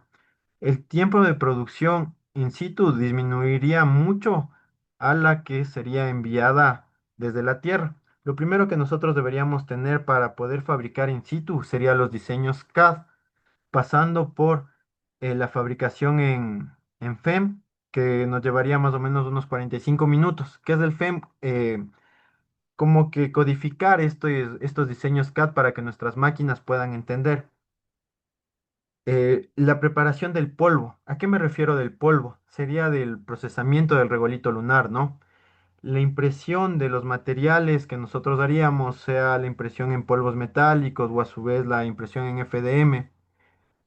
El tiempo de producción in situ disminuiría mucho a la que sería enviada desde la Tierra. Lo primero que nosotros deberíamos tener para poder fabricar in situ sería los diseños CAD, pasando por la fabricación en FEM, que nos llevaría más o menos unos 45 minutos. ¿Qué es el FEM? Como que codificar estos diseños CAD para que nuestras máquinas puedan entender. La preparación del polvo. ¿A qué me refiero del polvo? Sería del procesamiento del regolito lunar, ¿no? La impresión de los materiales que nosotros haríamos, sea la impresión en polvos metálicos o a su vez la impresión en FDM,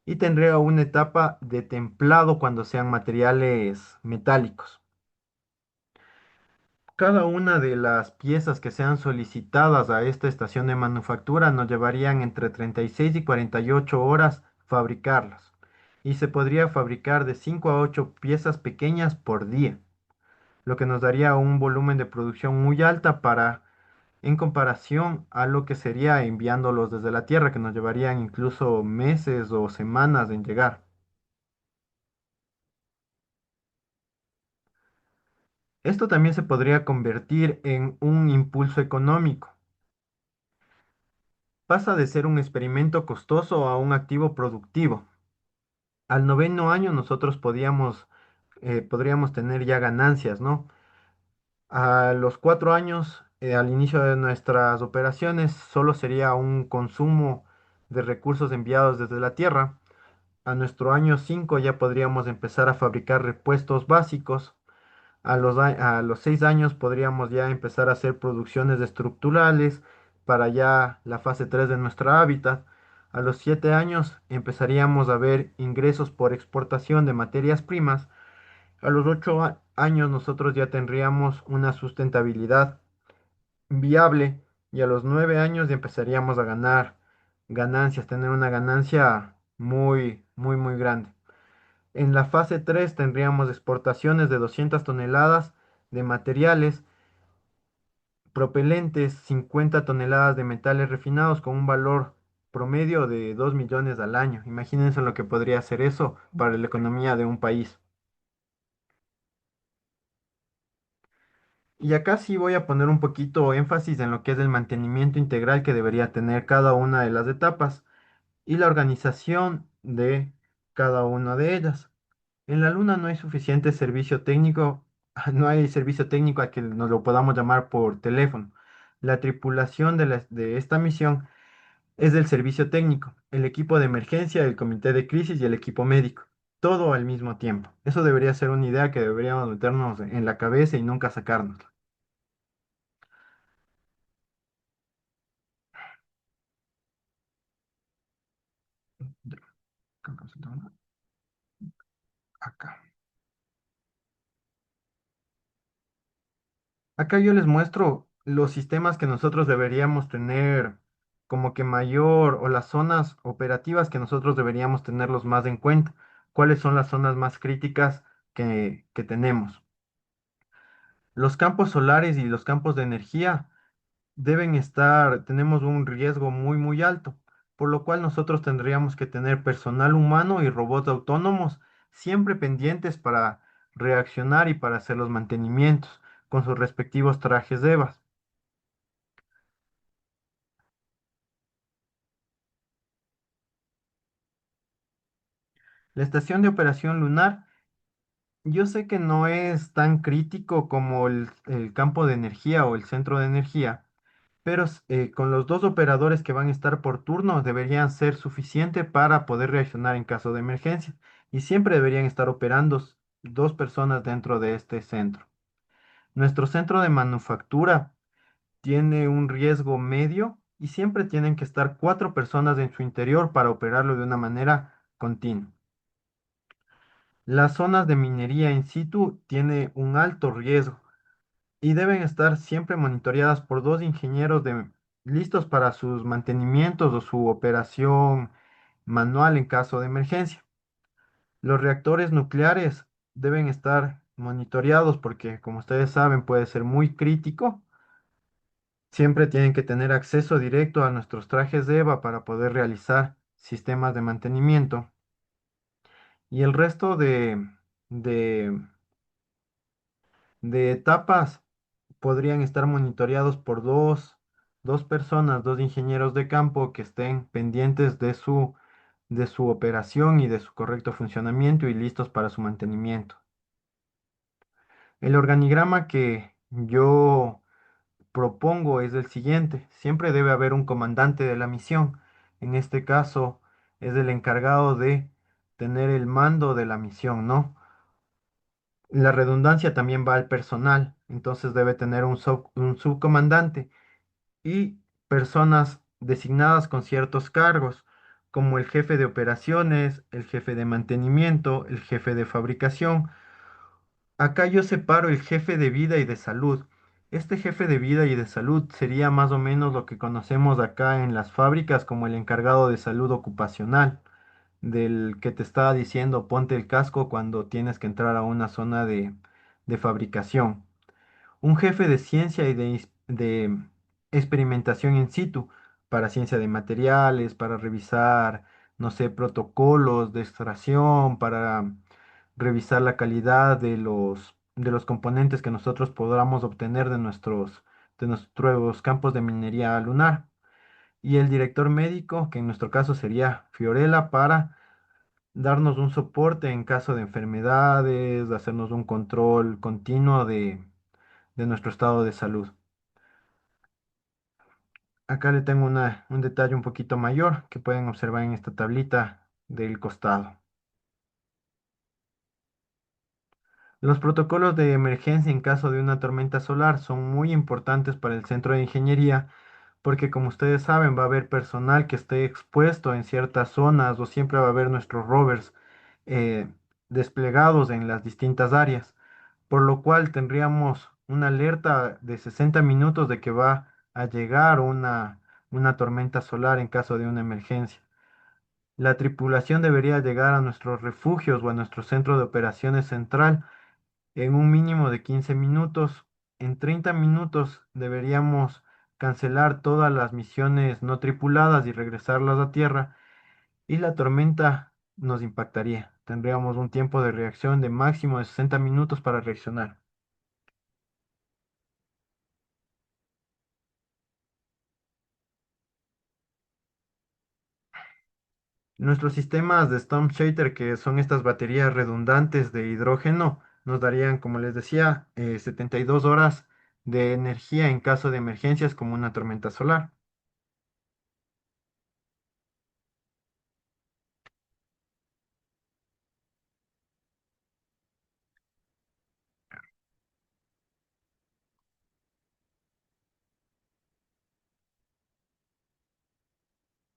y tendría una etapa de templado cuando sean materiales metálicos. Cada una de las piezas que sean solicitadas a esta estación de manufactura nos llevarían entre 36 y 48 horas fabricarlas. Y se podría fabricar de 5 a 8 piezas pequeñas por día, lo que nos daría un volumen de producción muy alta para, en comparación a lo que sería enviándolos desde la Tierra, que nos llevarían incluso meses o semanas en llegar. Esto también se podría convertir en un impulso económico. Pasa de ser un experimento costoso a un activo productivo. Al noveno año nosotros podríamos tener ya ganancias, ¿no? A los 4 años, al inicio de nuestras operaciones, solo sería un consumo de recursos enviados desde la Tierra. A nuestro año 5 ya podríamos empezar a fabricar repuestos básicos. A los 6 años podríamos ya empezar a hacer producciones estructurales para ya la fase 3 de nuestro hábitat. A los 7 años empezaríamos a ver ingresos por exportación de materias primas. A los 8 años nosotros ya tendríamos una sustentabilidad viable y a los 9 años ya empezaríamos a ganar ganancias, tener una ganancia muy, muy, muy grande. En la fase 3 tendríamos exportaciones de 200 toneladas de materiales, propelentes, 50 toneladas de metales refinados con un valor promedio de 2 millones al año. Imagínense lo que podría ser eso para la economía de un país. Y acá sí voy a poner un poquito énfasis en lo que es el mantenimiento integral que debería tener cada una de las etapas y la organización de cada una de ellas. En la Luna no hay suficiente servicio técnico, no hay servicio técnico a que nos lo podamos llamar por teléfono. La tripulación de esta misión es del servicio técnico, el equipo de emergencia, el comité de crisis y el equipo médico. Todo al mismo tiempo. Eso debería ser una idea que deberíamos meternos en la cabeza y nunca sacarnos. Acá. Acá yo les muestro los sistemas que nosotros deberíamos tener como que mayor o las zonas operativas que nosotros deberíamos tenerlos más en cuenta. ¿Cuáles son las zonas más críticas que tenemos? Los campos solares y los campos de energía tenemos un riesgo muy, muy alto, por lo cual nosotros tendríamos que tener personal humano y robots autónomos siempre pendientes para reaccionar y para hacer los mantenimientos con sus respectivos trajes EVAs. La estación de operación lunar, yo sé que no es tan crítico como el campo de energía o el centro de energía, pero con los dos operadores que van a estar por turno deberían ser suficiente para poder reaccionar en caso de emergencia y siempre deberían estar operando dos personas dentro de este centro. Nuestro centro de manufactura tiene un riesgo medio y siempre tienen que estar 4 personas en su interior para operarlo de una manera continua. Las zonas de minería in situ tiene un alto riesgo y deben estar siempre monitoreadas por dos ingenieros listos para sus mantenimientos o su operación manual en caso de emergencia. Los reactores nucleares deben estar monitoreados porque, como ustedes saben, puede ser muy crítico. Siempre tienen que tener acceso directo a nuestros trajes de EVA para poder realizar sistemas de mantenimiento. Y el resto de de etapas podrían estar monitoreados por dos personas, dos ingenieros de campo que estén pendientes de su operación y de su correcto funcionamiento y listos para su mantenimiento. El organigrama que yo propongo es el siguiente. Siempre debe haber un comandante de la misión. En este caso, es el encargado de tener el mando de la misión, ¿no? La redundancia también va al personal, entonces debe tener un subcomandante y personas designadas con ciertos cargos, como el jefe de operaciones, el jefe de mantenimiento, el jefe de fabricación. Acá yo separo el jefe de vida y de salud. Este jefe de vida y de salud sería más o menos lo que conocemos acá en las fábricas como el encargado de salud ocupacional, del que te estaba diciendo ponte el casco cuando tienes que entrar a una zona de fabricación. Un jefe de ciencia y de experimentación in situ para ciencia de materiales, para revisar, no sé, protocolos de extracción, para revisar la calidad de los componentes que nosotros podamos obtener de nuestros campos de minería lunar. Y el director médico, que en nuestro caso sería Fiorella, para darnos un soporte en caso de enfermedades, hacernos un control continuo de nuestro estado de salud. Acá le tengo un detalle un poquito mayor que pueden observar en esta tablita del costado. Los protocolos de emergencia en caso de una tormenta solar son muy importantes para el centro de ingeniería porque como ustedes saben va a haber personal que esté expuesto en ciertas zonas o siempre va a haber nuestros rovers eh, desplegados en las distintas áreas, por lo cual tendríamos una alerta de 60 minutos de que va a llegar una tormenta solar en caso de una emergencia. La tripulación debería llegar a nuestros refugios o a nuestro centro de operaciones central en un mínimo de 15 minutos. En 30 minutos deberíamos cancelar todas las misiones no tripuladas y regresarlas a tierra y la tormenta nos impactaría. Tendríamos un tiempo de reacción de máximo de 60 minutos para reaccionar. Nuestros sistemas de Storm Shatter, que son estas baterías redundantes de hidrógeno, nos darían, como les decía, 72 horas de energía en caso de emergencias como una tormenta solar.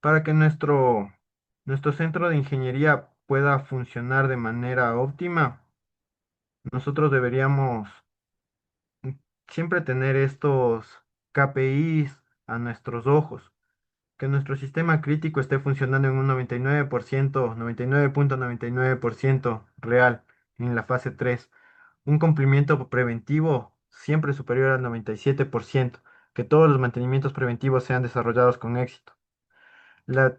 Para que nuestro centro de ingeniería pueda funcionar de manera óptima, nosotros deberíamos mm, siempre tener estos KPIs a nuestros ojos, que nuestro sistema crítico esté funcionando en un 99%, 99.99% real en la fase 3, un cumplimiento preventivo siempre superior al 97%, que todos los mantenimientos preventivos sean desarrollados con éxito. La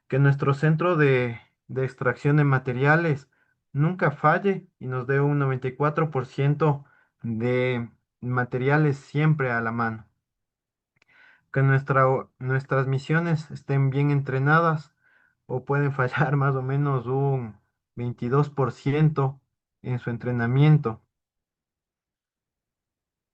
que nuestro centro de extracción de materiales nunca falle y nos dé un 94% de materiales siempre a la mano. Que nuestras misiones estén bien entrenadas o pueden fallar más o menos un 22% en su entrenamiento.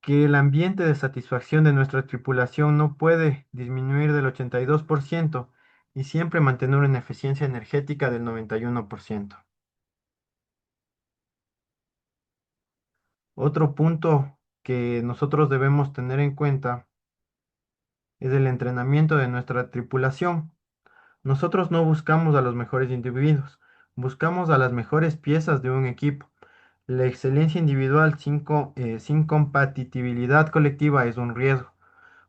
Que el ambiente de satisfacción de nuestra tripulación no puede disminuir del 82% y siempre mantener una eficiencia energética del 91%. Otro punto que nosotros debemos tener en cuenta es el entrenamiento de nuestra tripulación. Nosotros no buscamos a los mejores individuos, buscamos a las mejores piezas de un equipo. La excelencia individual sin compatibilidad colectiva es un riesgo.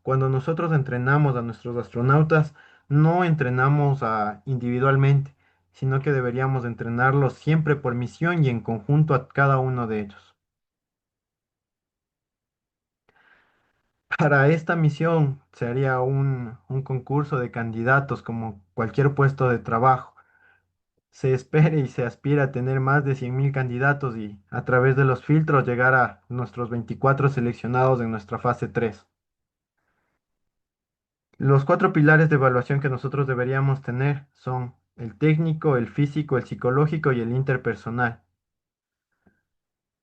Cuando nosotros entrenamos a nuestros astronautas, no entrenamos individualmente, sino que deberíamos entrenarlos siempre por misión y en conjunto a cada uno de ellos. Para esta misión se haría un concurso de candidatos como cualquier puesto de trabajo. Se espera y se aspira a tener más de 100.000 candidatos y a través de los filtros llegar a nuestros 24 seleccionados en nuestra fase 3. Los cuatro pilares de evaluación que nosotros deberíamos tener son el técnico, el físico, el psicológico y el interpersonal.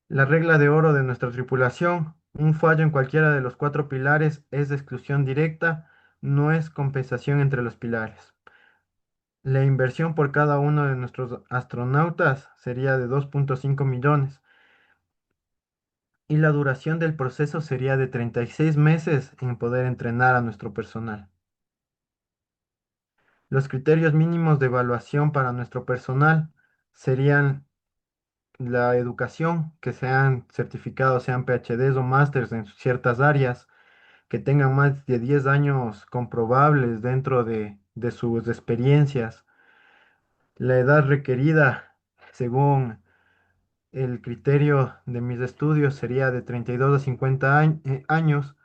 La regla de oro de nuestra tripulación, un fallo en cualquiera de los cuatro pilares es de exclusión directa, no es compensación entre los pilares. La inversión por cada uno de nuestros astronautas sería de 2,5 millones y la duración del proceso sería de 36 meses en poder entrenar a nuestro personal. Los criterios mínimos de evaluación para nuestro personal serían la educación, que sean certificados, sean PhDs o másters en ciertas áreas, que tengan más de 10 años comprobables dentro de sus experiencias. La edad requerida, según el criterio de mis estudios, sería de 32 a 50 años,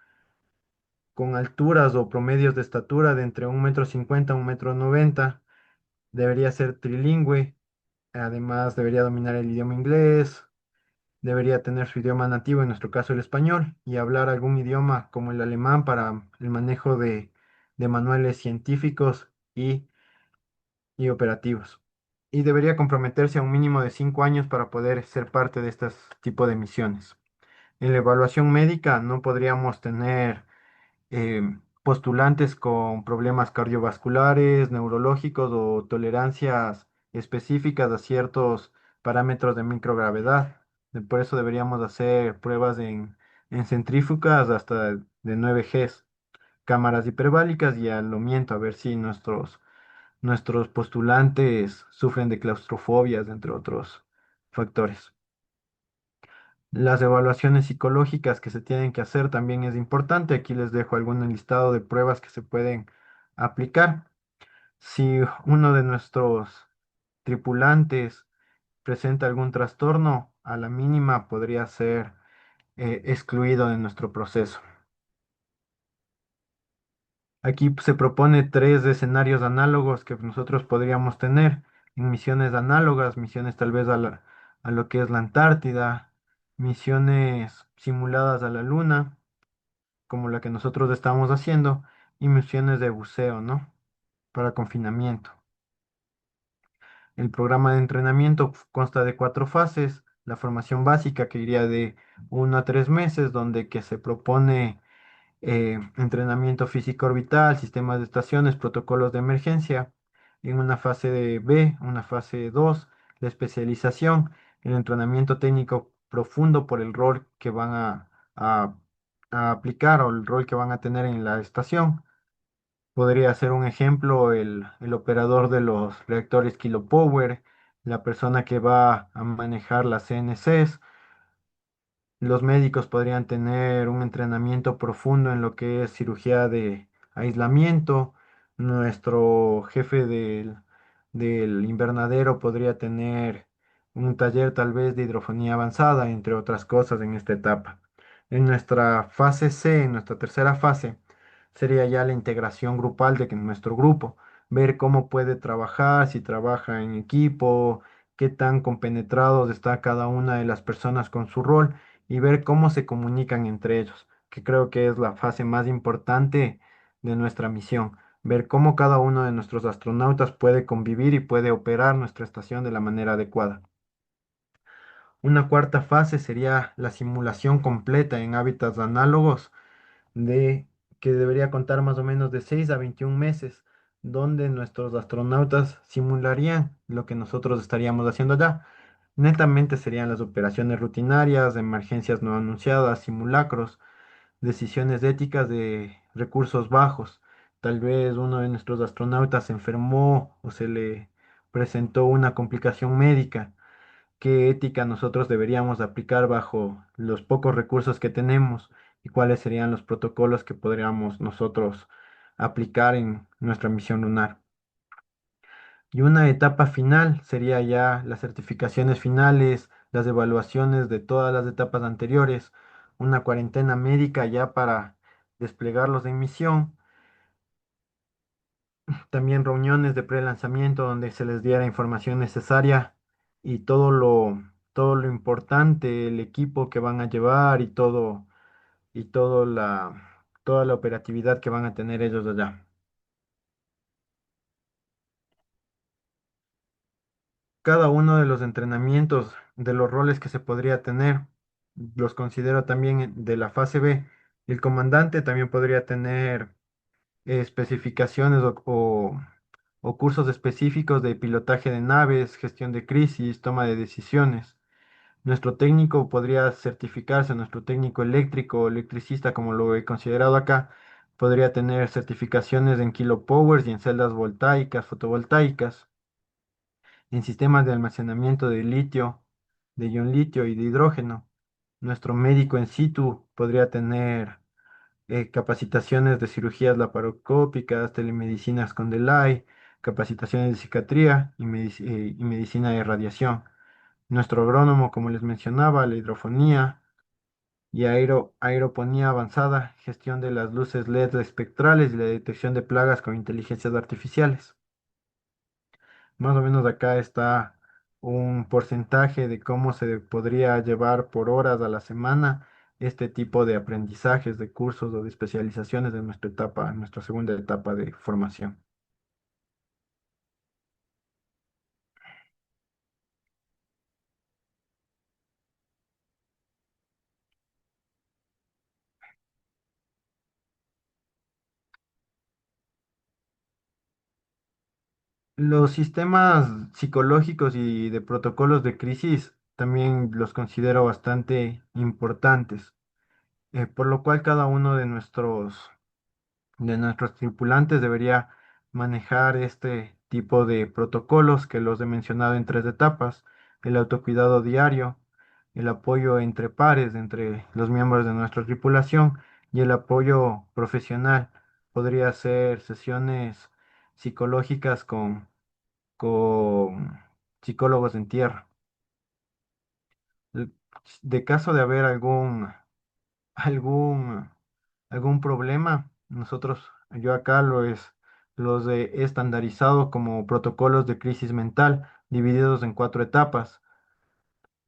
con alturas o promedios de estatura de entre 1,50 m a 1,90 m. Debería ser trilingüe, además debería dominar el idioma inglés, debería tener su idioma nativo, en nuestro caso el español, y hablar algún idioma como el alemán para el manejo de manuales científicos y operativos. Y debería comprometerse a un mínimo de 5 años para poder ser parte de este tipo de misiones. En la evaluación médica no podríamos tener postulantes con problemas cardiovasculares, neurológicos o tolerancias específicas a ciertos parámetros de microgravedad. Por eso deberíamos hacer pruebas en centrífugas hasta de 9 Gs, cámaras hiperbálicas y alojamiento, a ver si nuestros postulantes sufren de claustrofobias, entre otros factores. Las evaluaciones psicológicas que se tienen que hacer también es importante. Aquí les dejo algún listado de pruebas que se pueden aplicar. Si uno de nuestros tripulantes presenta algún trastorno, a la mínima podría ser excluido de nuestro proceso. Aquí se propone tres escenarios análogos que nosotros podríamos tener en misiones análogas, misiones tal vez a lo que es la Antártida, misiones simuladas a la Luna, como la que nosotros estamos haciendo, y misiones de buceo, ¿no? Para confinamiento. El programa de entrenamiento consta de 4 fases. La formación básica, que iría de 1 a 3 meses, donde que se propone entrenamiento físico orbital, sistemas de estaciones, protocolos de emergencia. En una fase de B, una fase 2, la especialización, el entrenamiento técnico profundo por el rol que van a- a aplicar o el rol que van a tener en la estación. Podría ser un ejemplo el operador de los reactores kilopower, la persona que va a manejar las CNCs. Los médicos podrían tener un entrenamiento profundo en lo que es cirugía de aislamiento. Nuestro jefe del invernadero podría tener un taller tal vez de hidrofonía avanzada, entre otras cosas en esta etapa. En nuestra fase C, en nuestra tercera fase, sería ya la integración grupal de nuestro grupo, ver cómo puede trabajar, si trabaja en equipo, qué tan compenetrados está cada una de las personas con su rol y ver cómo se comunican entre ellos, que creo que es la fase más importante de nuestra misión, ver cómo cada uno de nuestros astronautas puede convivir y puede operar nuestra estación de la manera adecuada. Una cuarta fase sería la simulación completa en hábitats análogos de que debería contar más o menos de 6 a 21 meses, donde nuestros astronautas simularían lo que nosotros estaríamos haciendo allá. Netamente serían las operaciones rutinarias, emergencias no anunciadas, simulacros, decisiones éticas de recursos bajos. Tal vez uno de nuestros astronautas se enfermó o se le presentó una complicación médica. ¿Qué ética nosotros deberíamos aplicar bajo los pocos recursos que tenemos y cuáles serían los protocolos que podríamos nosotros aplicar en nuestra misión lunar? Y una etapa final sería ya las certificaciones finales, las evaluaciones de todas las etapas anteriores, una cuarentena médica ya para desplegarlos en misión, también reuniones de pre-lanzamiento donde se les diera información necesaria y todo lo importante, el equipo que van a llevar y toda la operatividad que van a tener ellos allá. Cada uno de los entrenamientos, de los roles que se podría tener, los considero también de la fase B. El comandante también podría tener especificaciones o cursos específicos de pilotaje de naves, gestión de crisis, toma de decisiones. Nuestro técnico podría certificarse, nuestro técnico eléctrico o electricista, como lo he considerado acá, podría tener certificaciones en kilopowers y en celdas voltaicas, fotovoltaicas, en sistemas de almacenamiento de litio, de ion litio y de hidrógeno. Nuestro médico en situ podría tener capacitaciones de cirugías laparoscópicas, telemedicinas con delay, capacitaciones de psiquiatría y medicina de radiación. Nuestro agrónomo, como les mencionaba, la hidrofonía y aeroponía avanzada, gestión de las luces LED espectrales y la detección de plagas con inteligencias artificiales. Más o menos acá está un porcentaje de cómo se podría llevar por horas a la semana este tipo de aprendizajes, de cursos o de especializaciones en nuestra etapa, en nuestra segunda etapa de formación. Los sistemas psicológicos y de protocolos de crisis también los considero bastante importantes, por lo cual cada uno de nuestros tripulantes debería manejar este tipo de protocolos que los he mencionado en tres etapas: el autocuidado diario, el apoyo entre pares, entre los miembros de nuestra tripulación, y el apoyo profesional. Podría ser sesiones psicológicas con psicólogos en tierra. El- De caso de haber algún, algún problema, yo acá los he estandarizado como protocolos de crisis mental, divididos en cuatro etapas.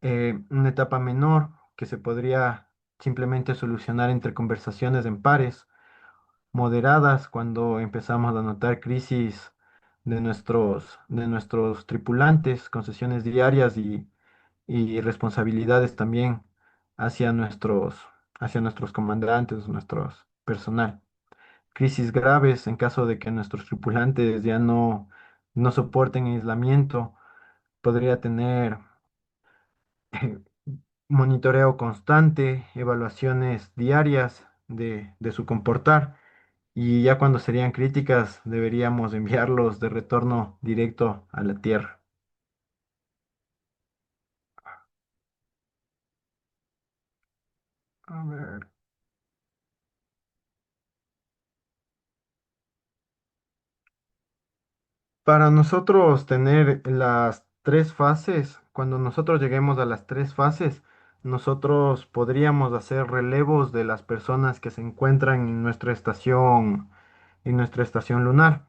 Una etapa menor que se podría simplemente solucionar entre conversaciones en pares, moderadas cuando empezamos a notar crisis de nuestros tripulantes, con sesiones diarias y responsabilidades también hacia nuestros, hacia nuestros comandantes, nuestros personal. Crisis graves en caso de que nuestros tripulantes ya no soporten aislamiento, podría tener monitoreo constante, evaluaciones diarias de su comportar, y ya cuando serían críticas deberíamos enviarlos de retorno directo a la Tierra. A ver. Para nosotros tener las tres fases, cuando nosotros lleguemos a las tres fases, nosotros podríamos hacer relevos de las personas que se encuentran en nuestra estación lunar,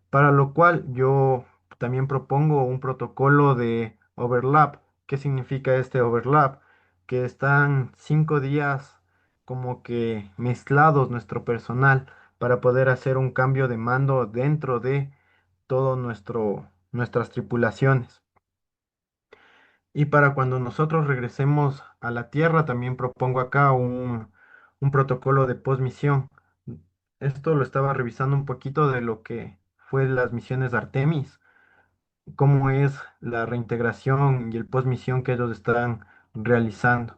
para lo cual yo también propongo un protocolo de overlap. ¿Qué significa este overlap? Que están 5 días como que mezclados nuestro personal para poder hacer un cambio de mando dentro de todo nuestras tripulaciones. Y para cuando nosotros regresemos a la Tierra, también propongo acá un protocolo de postmisión. Esto lo estaba revisando un poquito de lo que fue las misiones Artemis, cómo es la reintegración y el postmisión que ellos están realizando.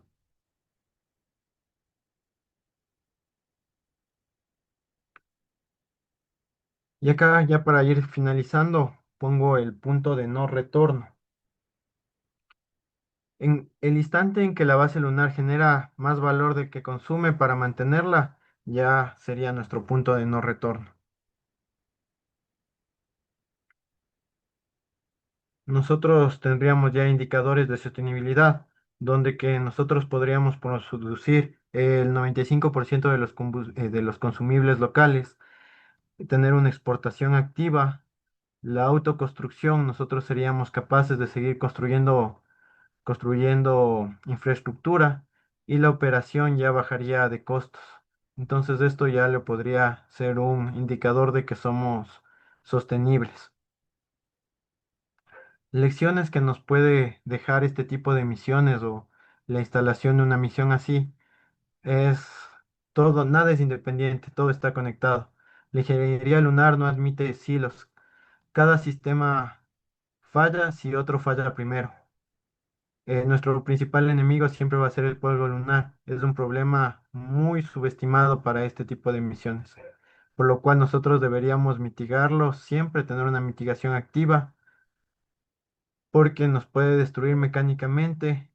Y acá, ya para ir finalizando, pongo el punto de no retorno. En el instante en que la base lunar genera más valor del que consume para mantenerla, ya sería nuestro punto de no retorno. Nosotros tendríamos ya indicadores de sostenibilidad, donde que nosotros podríamos producir el 95% de los consumibles locales, tener una exportación activa, la autoconstrucción. Nosotros seríamos capaces de seguir construyendo infraestructura, y la operación ya bajaría de costos. Entonces esto ya le podría ser un indicador de que somos sostenibles. Lecciones que nos puede dejar este tipo de misiones o la instalación de una misión así es todo, nada es independiente, todo está conectado. La ingeniería lunar no admite silos. Cada sistema falla si otro falla primero. Nuestro principal enemigo siempre va a ser el polvo lunar. Es un problema muy subestimado para este tipo de misiones, por lo cual nosotros deberíamos mitigarlo, siempre tener una mitigación activa, porque nos puede destruir mecánicamente,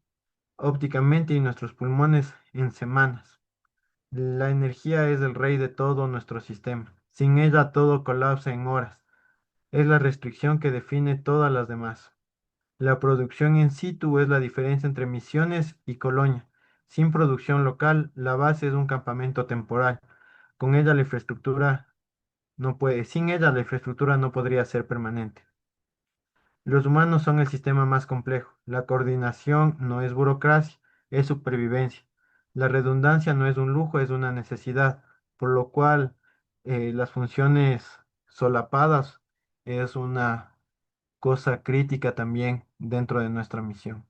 ópticamente y nuestros pulmones en semanas. La energía es el rey de todo nuestro sistema. Sin ella todo colapsa en horas. Es la restricción que define todas las demás. La producción in situ es la diferencia entre misiones y colonia. Sin producción local, la base es un campamento temporal. Con ella la infraestructura sin ella la infraestructura no podría ser permanente. Los humanos son el sistema más complejo. La coordinación no es burocracia, es supervivencia. La redundancia no es un lujo, es una necesidad, por lo cual las funciones solapadas es una cosa crítica también dentro de nuestra misión.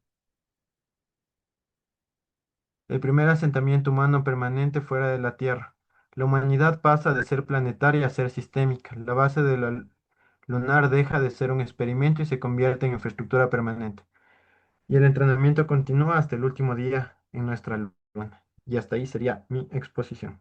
El primer asentamiento humano permanente fuera de la Tierra. La humanidad pasa de ser planetaria a ser sistémica. La base de la lunar deja de ser un experimento y se convierte en infraestructura permanente. Y el entrenamiento continúa hasta el último día en nuestra luna. Y hasta ahí sería mi exposición.